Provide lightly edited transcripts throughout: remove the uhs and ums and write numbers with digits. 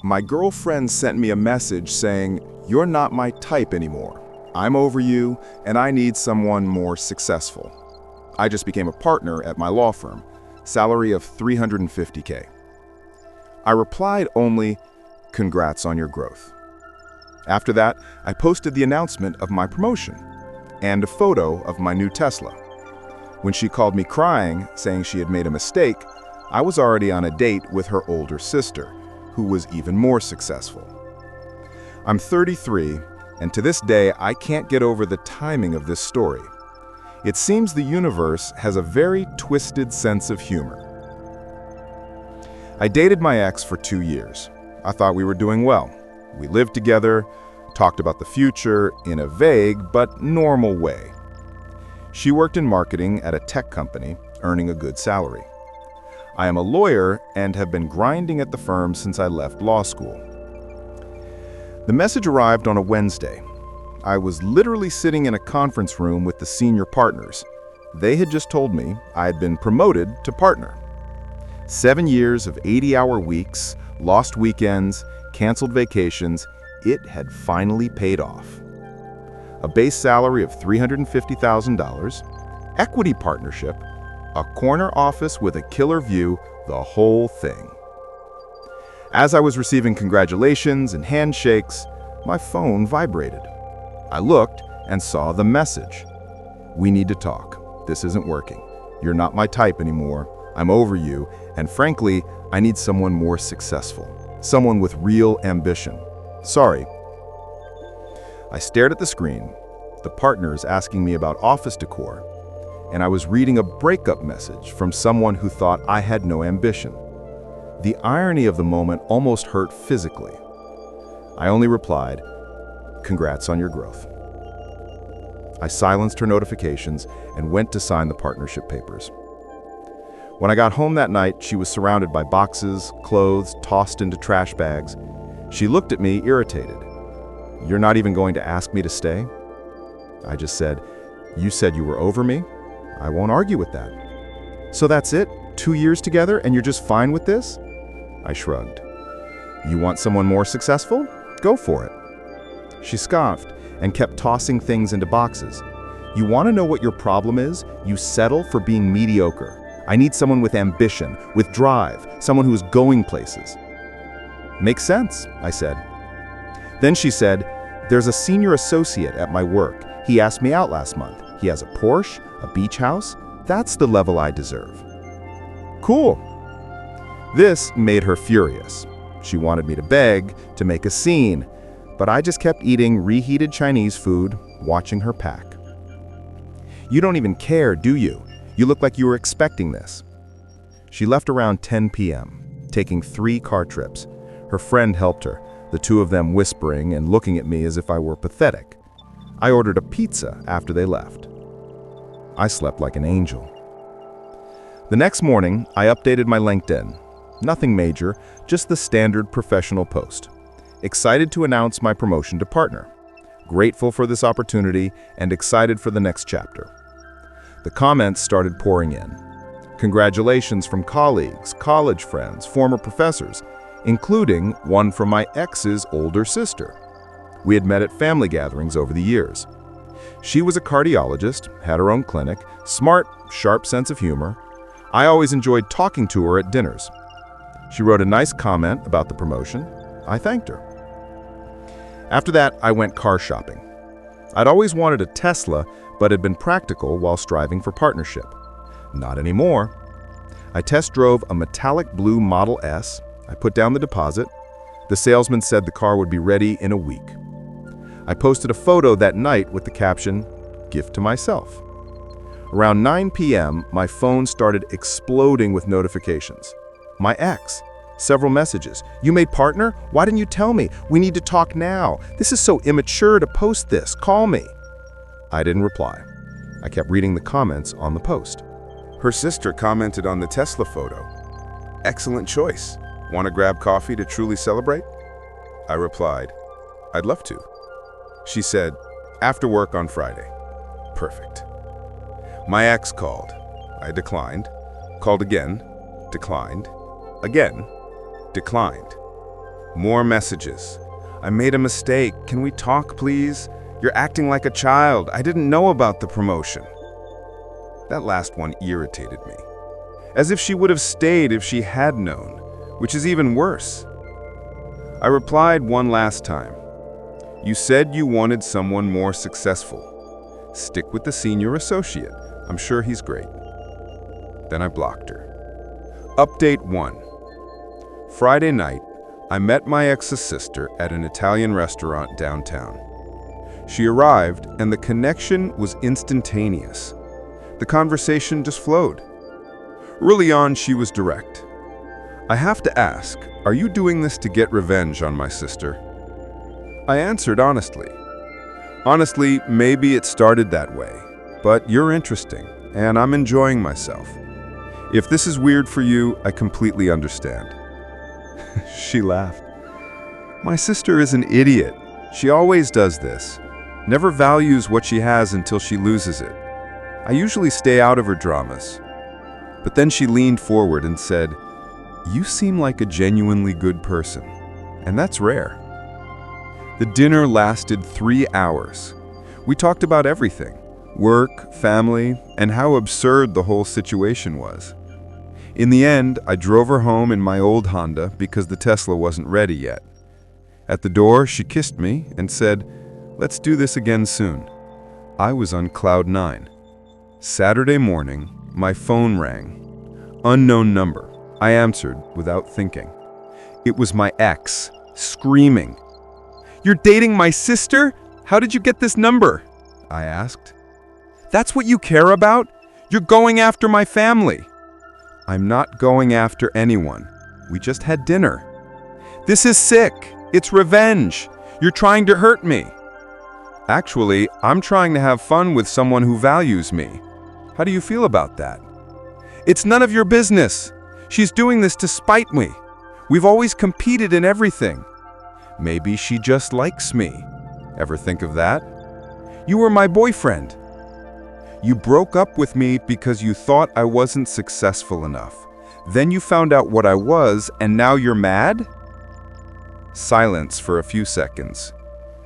My girlfriend sent me a message saying, "You're not my type anymore. I'm over you, and I need someone more successful." I just became a partner at my law firm, salary of $350K. I replied only, "Congrats on your growth." After that, I posted the announcement of my promotion and a photo of my new Tesla. When she called me crying, saying she had made a mistake, I was already on a date with her older sister, who was even more successful. I'm 33, and to this day, I can't get over the timing of this story. It seems the universe has a very twisted sense of humor. I dated my ex for 2 years. I thought we were doing well. We lived together, talked about the future in a vague but normal way. She worked in marketing at a tech company, earning a good salary. I am a lawyer and have been grinding at the firm since I left law school. The message arrived on a Wednesday. I was literally sitting in a conference room with the senior partners. They had just told me I had been promoted to partner. 7 years of 80-hour weeks, lost weekends, canceled vacations, it had finally paid off. A base salary of $350,000, equity partnership, a corner office with a killer view, the whole thing. As I was receiving congratulations and handshakes, my phone vibrated. I looked and saw the message. "We need to talk. This isn't working. You're not my type anymore. I'm over you, and frankly, I need someone more successful. Someone with real ambition. Sorry." I stared at the screen, the partners asking me about office decor, and I was reading a breakup message from someone who thought I had no ambition. The irony of the moment almost hurt physically. I only replied, "Congrats on your growth." I silenced her notifications and went to sign the partnership papers. When I got home that night, she was surrounded by boxes, clothes tossed into trash bags. She looked at me irritated. "You're not even going to ask me to stay?" I just said, "You said you were over me? I won't argue with that." "So that's it? 2 years together and you're just fine with this?" I shrugged. "You want someone more successful? Go for it." She scoffed and kept tossing things into boxes. "You want to know what your problem is? You settle for being mediocre. I need someone with ambition, with drive, someone who is going places." "Makes sense," I said. Then she said, "There's a senior associate at my work. He asked me out last month. He has a Porsche, a beach house. That's the level I deserve." Cool. This made her furious. She wanted me to beg, to make a scene, but I just kept eating reheated Chinese food, watching her pack. "You don't even care, do you? You look like you were expecting this." She left around 10 p.m., taking 3 car trips. Her friend helped her, the two of them whispering and looking at me as if I were pathetic. I ordered a pizza after they left. I slept like an angel. The next morning, I updated my LinkedIn. Nothing major, just the standard professional post. Excited to announce my promotion to partner. Grateful for this opportunity and excited for the next chapter. The comments started pouring in. Congratulations from colleagues, college friends, former professors, including one from my ex's older sister. We had met at family gatherings over the years. She was a cardiologist, had her own clinic, smart, sharp sense of humor. I always enjoyed talking to her at dinners. She wrote a nice comment about the promotion. I thanked her. After that, I went car shopping. I'd always wanted a Tesla, but had been practical while striving for partnership. Not anymore. I test drove a metallic blue Model S. I put down the deposit. The salesman said the car would be ready in a week. I posted a photo that night with the caption, "Gift to myself." Around 9 p.m., my phone started exploding with notifications. My ex, several messages. "You made partner? Why didn't you tell me? We need to talk now. This is so immature to post this. Call me." I didn't reply. I kept reading the comments on the post. Her sister commented on the Tesla photo. "Excellent choice. Want to grab coffee to truly celebrate?" I replied, "I'd love to." She said, "After work on Friday." Perfect. My ex called. I declined. Called again. Declined. Again. Declined. More messages. I made a mistake. Can we talk, please? You're acting like a child. I didn't know about the promotion. That last one irritated me. As if she would have stayed if she had known, which is even worse. I replied one last time. You said you wanted someone more successful. Stick with the senior associate. I'm sure he's great. Then I blocked her. Update 1. Friday night, I met my ex's sister at an Italian restaurant downtown. She arrived, and the connection was instantaneous. The conversation just flowed. Early on, she was direct. I have to ask, are you doing this to get revenge on my sister? I answered honestly. Honestly, maybe it started that way, but you're interesting, and I'm enjoying myself. If this is weird for you, I completely understand. She laughed. My sister is an idiot. She always does this. Never values what she has until she loses it. I usually stay out of her dramas. But then she leaned forward and said, "You seem like a genuinely good person, and that's rare." The dinner lasted 3 hours. We talked about everything, work, family, and how absurd the whole situation was. In the end, I drove her home in my old Honda because the Tesla wasn't ready yet. At the door, she kissed me and said, "Let's do this again soon." I was on cloud 9. Saturday morning, my phone rang. Unknown number. I answered without thinking. It was my ex, screaming. "You're dating my sister? How did you get this number?" I asked. "That's what you care about? You're going after my family." "I'm not going after anyone. We just had dinner." "This is sick. It's revenge. You're trying to hurt me." "Actually, I'm trying to have fun with someone who values me. How do you feel about that?" "It's none of your business. She's doing this to spite me. We've always competed in everything." "Maybe she just likes me. Ever think of that?" "You were my boyfriend." "You broke up with me because you thought I wasn't successful enough. Then you found out what I was, and now you're mad?" Silence for a few seconds.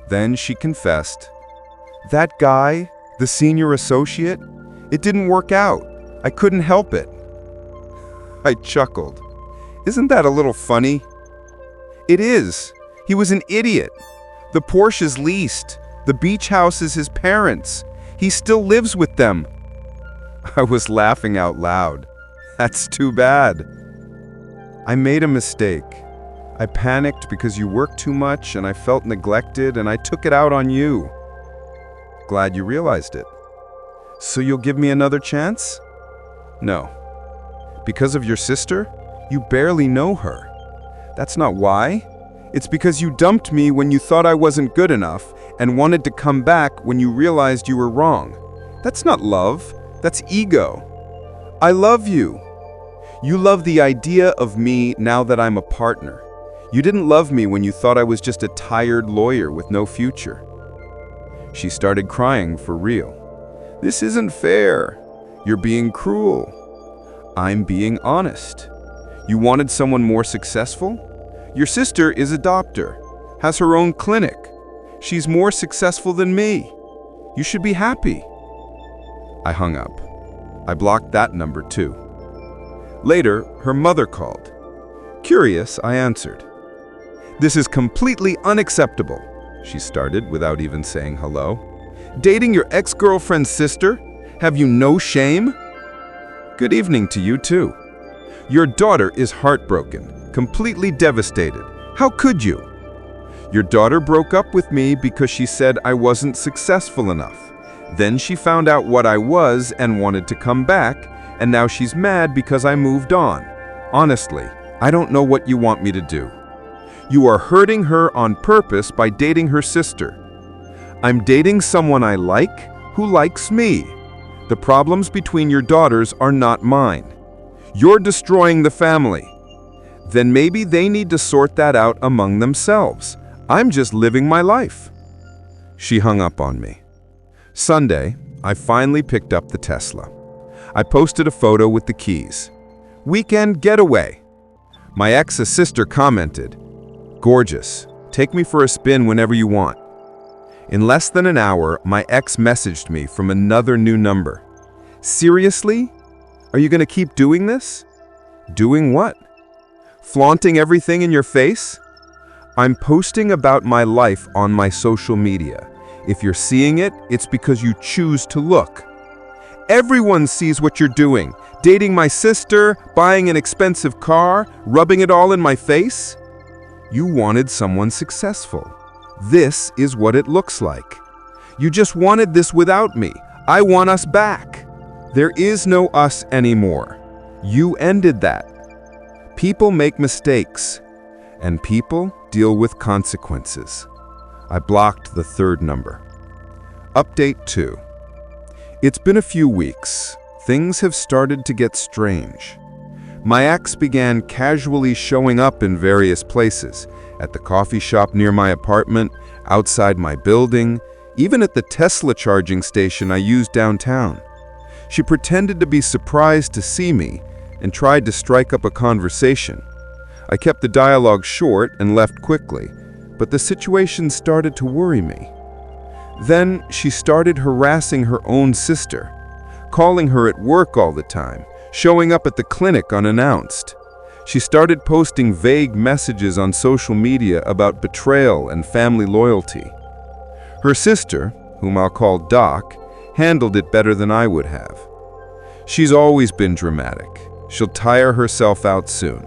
Then she confessed. "That guy, the senior associate, it didn't work out. I couldn't help it." I chuckled. "Isn't that a little funny?" "It is. He was an idiot. The Porsche's leased. The beach house is his parents'. He still lives with them." I was laughing out loud. "That's too bad." "I made a mistake. I panicked because you worked too much and I felt neglected and I took it out on you." "Glad you realized it." "So you'll give me another chance?" "No." "Because of your sister? You barely know her." "That's not why. It's because you dumped me when you thought I wasn't good enough and wanted to come back when you realized you were wrong. That's not love. That's ego." "I love you." "You love the idea of me now that I'm a partner. You didn't love me when you thought I was just a tired lawyer with no future." She started crying for real. "This isn't fair. You're being cruel." "I'm being honest. You wanted someone more successful? Your sister is a doctor, has her own clinic. She's more successful than me. You should be happy." I hung up. I blocked that number too. Later, her mother called. Curious, I answered. "This is completely unacceptable," she started without even saying hello. "Dating your ex-girlfriend's sister? Have you no shame?" "Good evening to you too. Your daughter is heartbroken, completely devastated. How could you? Your daughter broke up with me because she said I wasn't successful enough. Then she found out what I was and wanted to come back, and now she's mad because I moved on. Honestly, I don't know what you want me to do. You are hurting her on purpose by dating her sister. I'm dating someone I like, who likes me. The problems between your daughters are not mine. You're destroying the family. Then maybe they need to sort that out among themselves. I'm just living my life." She hung up on me. Sunday, I finally picked up the Tesla. I posted a photo with the keys. "Weekend getaway." My ex's sister commented, Gorgeous. Take me for a spin whenever you want. In less than an hour, my ex messaged me from another new number. Seriously? Are you going to keep doing this? Doing what? Flaunting everything in your face? I'm posting about my life on my social media. If you're seeing it, it's because you choose to look. Everyone sees what you're doing. Dating my sister, buying an expensive car, rubbing it all in my face. You wanted someone successful. This is what it looks like. You just wanted this without me. I want us back. There is no us anymore. You ended that. People make mistakes, and people deal with consequences. I blocked the third number. Update 2. It's been a few weeks. Things have started to get strange. My ex began casually showing up in various places, at the coffee shop near my apartment, outside my building, even at the Tesla charging station I use downtown. She pretended to be surprised to see me and tried to strike up a conversation. I kept the dialogue short and left quickly, but the situation started to worry me. Then she started harassing her own sister, calling her at work all the time, showing up at the clinic unannounced. She started posting vague messages on social media about betrayal and family loyalty. Her sister, whom I'll call Doc, handled it better than I would have. She's always been dramatic. She'll tire herself out soon.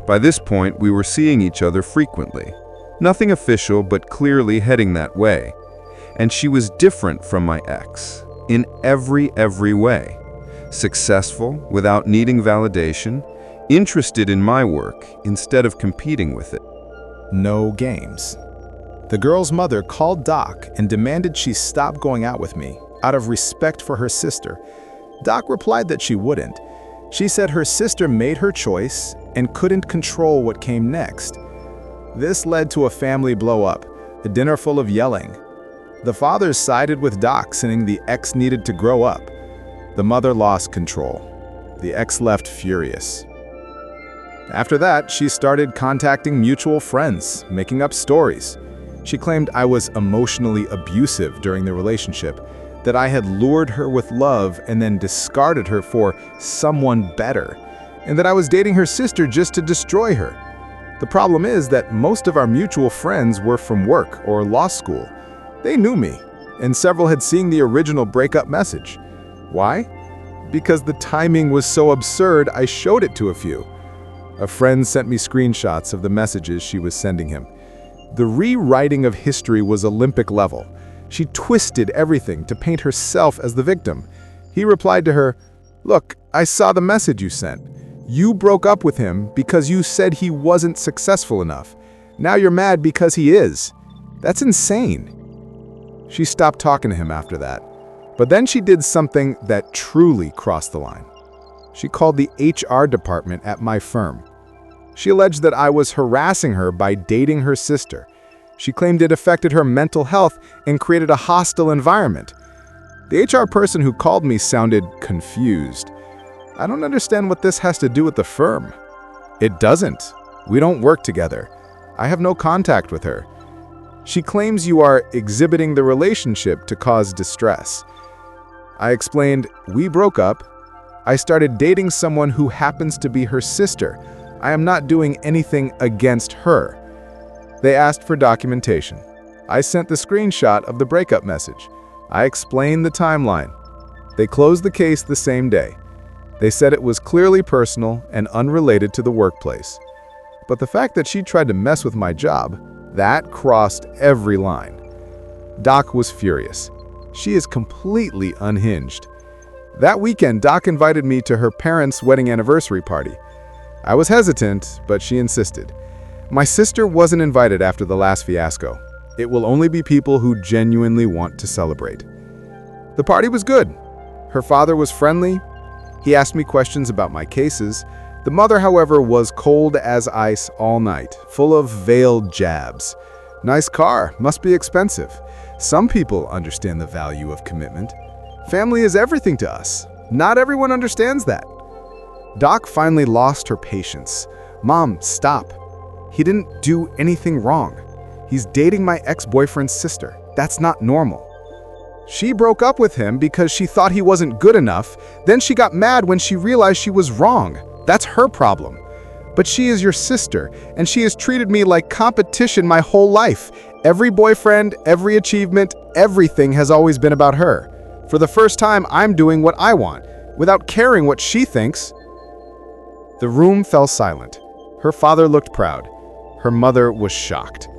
By this point, we were seeing each other frequently. Nothing official, but clearly heading that way. And she was different from my ex, in every way. Successful, without needing validation, interested in my work instead of competing with it. No games. The girl's mother called Doc and demanded she stop going out with me, out of respect for her sister. Doc replied that she wouldn't. She said her sister made her choice and couldn't control what came next. This led to a family blow-up, a dinner full of yelling. The fathers sided with Doc, saying the ex needed to grow up. The mother lost control. The ex left furious. After that, she started contacting mutual friends, making up stories. She claimed I was emotionally abusive during the relationship, that I had lured her with love and then discarded her for someone better, and that I was dating her sister just to destroy her. The problem is that most of our mutual friends were from work or law school. They knew me, and several had seen the original breakup message. Why? Because the timing was so absurd, I showed it to a few. A friend sent me screenshots of the messages she was sending him. The rewriting of history was Olympic level. She twisted everything to paint herself as the victim. He replied to her, "Look, I saw the message you sent. You broke up with him because you said he wasn't successful enough. Now you're mad because he is. That's insane." She stopped talking to him after that. But then she did something that truly crossed the line. She called the HR department at my firm. She alleged that I was harassing her by dating her sister. She claimed it affected her mental health and created a hostile environment. The HR person who called me sounded confused. I don't understand what this has to do with the firm. It doesn't. We don't work together. I have no contact with her. She claims you are exhibiting the relationship to cause distress. I explained, we broke up. I started dating someone who happens to be her sister. I am not doing anything against her. They asked for documentation. I sent the screenshot of the breakup message. I explained the timeline. They closed the case the same day. They said it was clearly personal and unrelated to the workplace. But the fact that she tried to mess with my job, that crossed every line. Doc was furious. She is completely unhinged. That weekend, Doc invited me to her parents' wedding anniversary party. I was hesitant, but she insisted. My sister wasn't invited after the last fiasco. It will only be people who genuinely want to celebrate. The party was good. Her father was friendly. He asked me questions about my cases. The mother, however, was cold as ice all night, full of veiled jabs. Nice car, must be expensive. Some people understand the value of commitment. Family is everything to us. Not everyone understands that. Doc finally lost her patience. Mom, stop. He didn't do anything wrong. He's dating my ex-boyfriend's sister. That's not normal. She broke up with him because she thought he wasn't good enough. Then she got mad when she realized she was wrong. That's her problem. But she is your sister, and she has treated me like competition my whole life. Every boyfriend, every achievement, everything has always been about her. For the first time, I'm doing what I want, without caring what she thinks. The room fell silent. Her father looked proud. Her mother was shocked.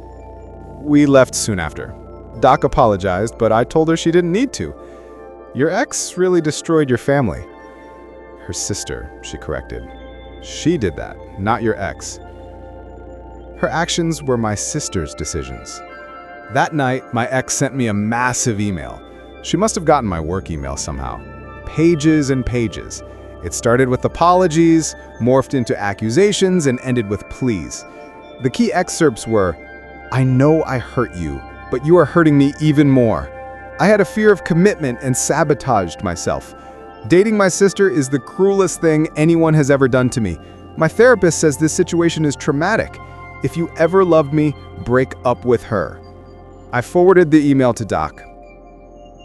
We left soon after. Doc apologized, but I told her she didn't need to. Your ex really destroyed your family. Her sister, she corrected. She did that, not your ex. Her actions were my sister's decisions. That night, my ex sent me a massive email. She must have gotten my work email somehow. Pages and pages. It started with apologies, morphed into accusations, and ended with pleas. The key excerpts were, "I know I hurt you, but you are hurting me even more. I had a fear of commitment and sabotaged myself. Dating my sister is the cruelest thing anyone has ever done to me. My therapist says this situation is traumatic. If you ever loved me, break up with her." I forwarded the email to Doc.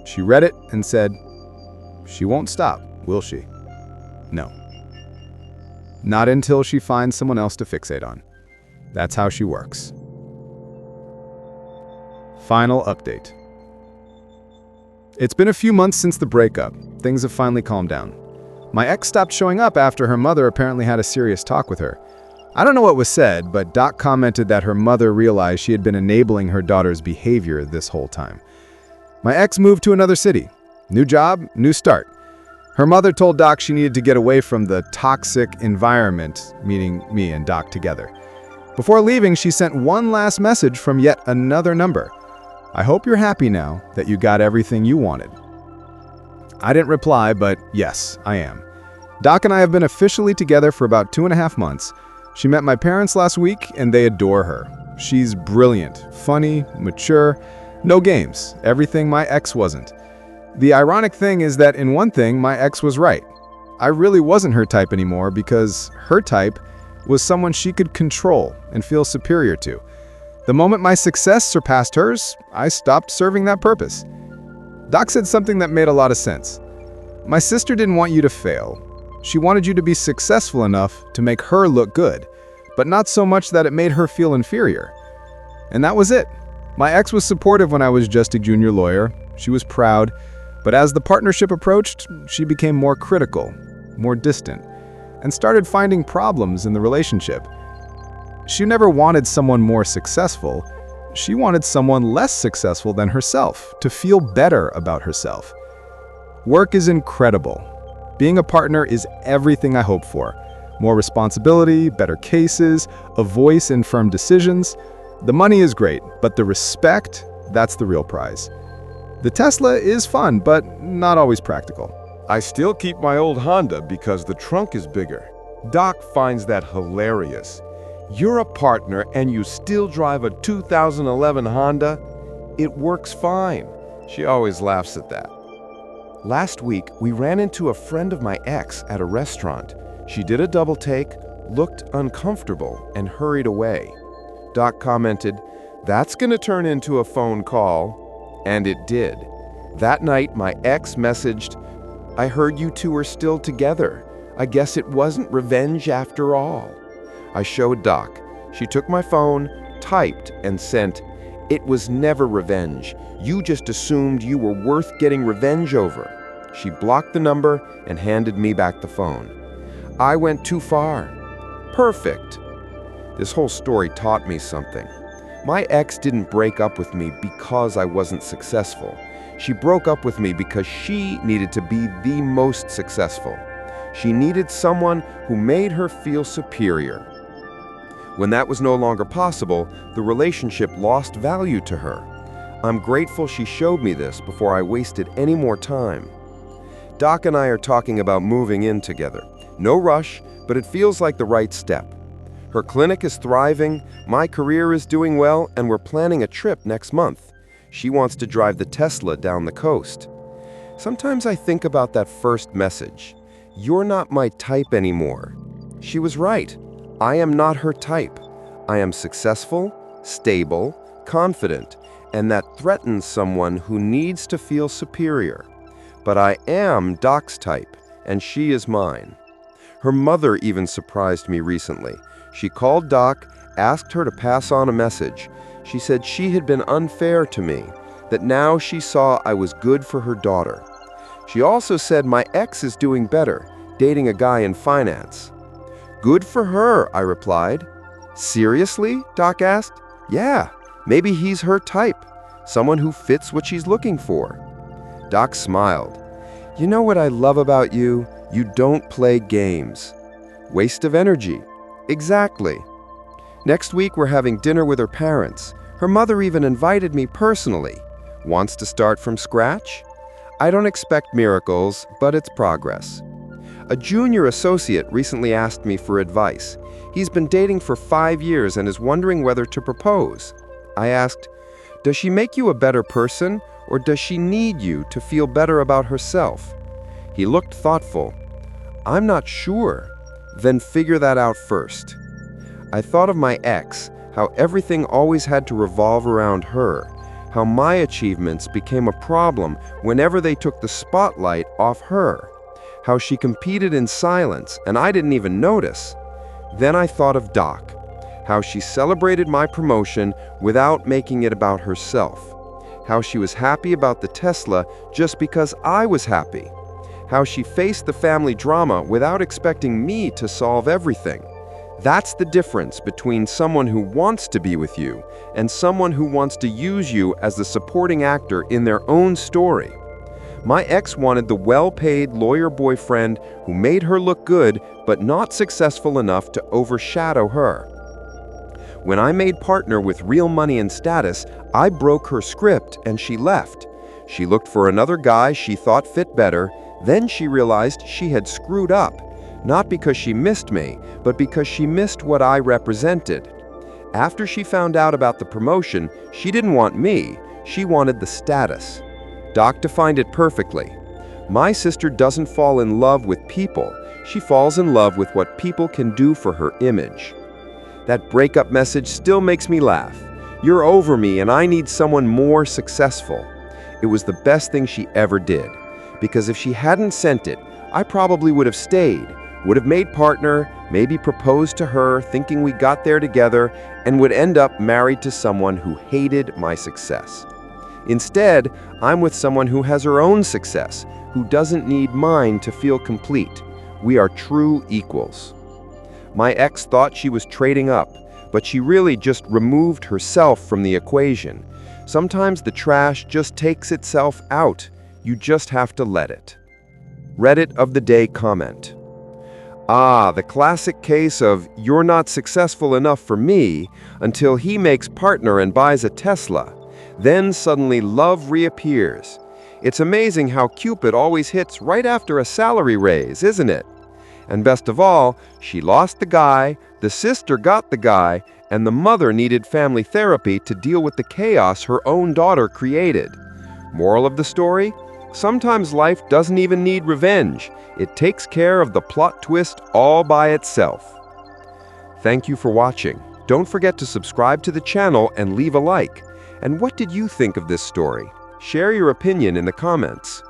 She read it and said, "She won't stop, will she?" No. Not until she finds someone else to fixate on. That's how she works. Final update. It's been a few months since the breakup. Things have finally calmed down. My ex stopped showing up after her mother apparently had a serious talk with her. I don't know what was said, but Doc commented that her mother realized she had been enabling her daughter's behavior this whole time. My ex moved to another city. New job, new start. Her mother told Doc she needed to get away from the toxic environment, meaning me and Doc together. Before leaving, she sent one last message from yet another number. "I hope you're happy now that you got everything you wanted." I didn't reply, but yes, I am. Doc and I have been officially together for about 2.5 months. She met my parents last week, and they adore her. She's brilliant, funny, mature, no games, everything my ex wasn't. The ironic thing is that in one thing, my ex was right. I really wasn't her type anymore because her type was someone she could control and feel superior to. The moment my success surpassed hers, I stopped serving that purpose. Doc said something that made a lot of sense. My sister didn't want you to fail. She wanted you to be successful enough to make her look good, but not so much that it made her feel inferior. And that was it. My ex was supportive when I was just a junior lawyer. She was proud, but as the partnership approached, she became more critical, more distant, and started finding problems in the relationship. She never wanted someone more successful. She wanted someone less successful than herself to feel better about herself. Work is incredible. Being a partner is everything I hope for. More responsibility, better cases, a voice in firm decisions. The money is great, but the respect, that's the real prize. The Tesla is fun, but not always practical. I still keep my old Honda because the trunk is bigger. Doc finds that hilarious. You're a partner and you still drive a 2011 Honda? It works fine. She always laughs at that. Last week, we ran into a friend of my ex at a restaurant. She did a double take, looked uncomfortable, and hurried away. Doc commented, "That's gonna turn into a phone call." And it did. That night, my ex messaged, "I heard you two are still together. I guess it wasn't revenge after all." I showed Doc. She took my phone, typed, and sent, "It was never revenge. You just assumed you were worth getting revenge over." She blocked the number and handed me back the phone. I went too far. Perfect. This whole story taught me something. My ex didn't break up with me because I wasn't successful. She broke up with me because she needed to be the most successful. She needed someone who made her feel superior. When that was no longer possible, the relationship lost value to her. I'm grateful she showed me this before I wasted any more time. Doc and I are talking about moving in together. No rush, but it feels like the right step. Her clinic is thriving, my career is doing well, and we're planning a trip next month. She wants to drive the Tesla down the coast. Sometimes I think about that first message. "You're not my type anymore." She was right. I am not her type. I am successful, stable, confident, and that threatens someone who needs to feel superior. But I am Doc's type, and she is mine. Her mother even surprised me recently. She called Doc, asked her to pass on a message. She said she had been unfair to me, that now she saw I was good for her daughter. She also said my ex is doing better, dating a guy in finance. Good for her, I replied. Seriously? Doc asked. Yeah, maybe he's her type, someone who fits what she's looking for. Doc smiled. You know what I love about you? You don't play games. Waste of energy. Exactly. Next week we're having dinner with her parents. Her mother even invited me personally. Wants to start from scratch? I don't expect miracles, but it's progress. A junior associate recently asked me for advice. He's been dating for 5 years and is wondering whether to propose. I asked, does she make you a better person, or does she need you to feel better about herself? He looked thoughtful. I'm not sure. Then figure that out first. I thought of my ex, how everything always had to revolve around her, how my achievements became a problem whenever they took the spotlight off her, how she competed in silence and I didn't even notice. Then I thought of Doc, how she celebrated my promotion without making it about herself, how she was happy about the Tesla just because I was happy, how she faced the family drama without expecting me to solve everything. That's the difference between someone who wants to be with you and someone who wants to use you as the supporting actor in their own story. My ex wanted the well-paid lawyer boyfriend who made her look good but not successful enough to overshadow her. When I made partner with real money and status, I broke her script and she left. She looked for another guy she thought fit better, then she realized she had screwed up. Not because she missed me, but because she missed what I represented. After she found out about the promotion, she didn't want me, she wanted the status. Doc defined it perfectly. My sister doesn't fall in love with people, she falls in love with what people can do for her image. That breakup message still makes me laugh. You're over me and I need someone more successful. It was the best thing she ever did, because if she hadn't sent it, I probably would have stayed, would have made partner, maybe proposed to her thinking we got there together, and would end up married to someone who hated my success. Instead, I'm with someone who has her own success, who doesn't need mine to feel complete. We are true equals. My ex thought she was trading up, but she really just removed herself from the equation. Sometimes the trash just takes itself out. You just have to let it. Reddit of the Day comment. The classic case of you're not successful enough for me until he makes partner and buys a Tesla. Then suddenly love reappears. It's amazing how Cupid always hits right after a salary raise, isn't it? And best of all, she lost the guy, the sister got the guy, and the mother needed family therapy to deal with the chaos her own daughter created. Moral of the story? Sometimes life doesn't even need revenge. It takes care of the plot twist all by itself. Thank you for watching. Don't forget to subscribe to the channel and leave a like. And what did you think of this story? Share your opinion in the comments.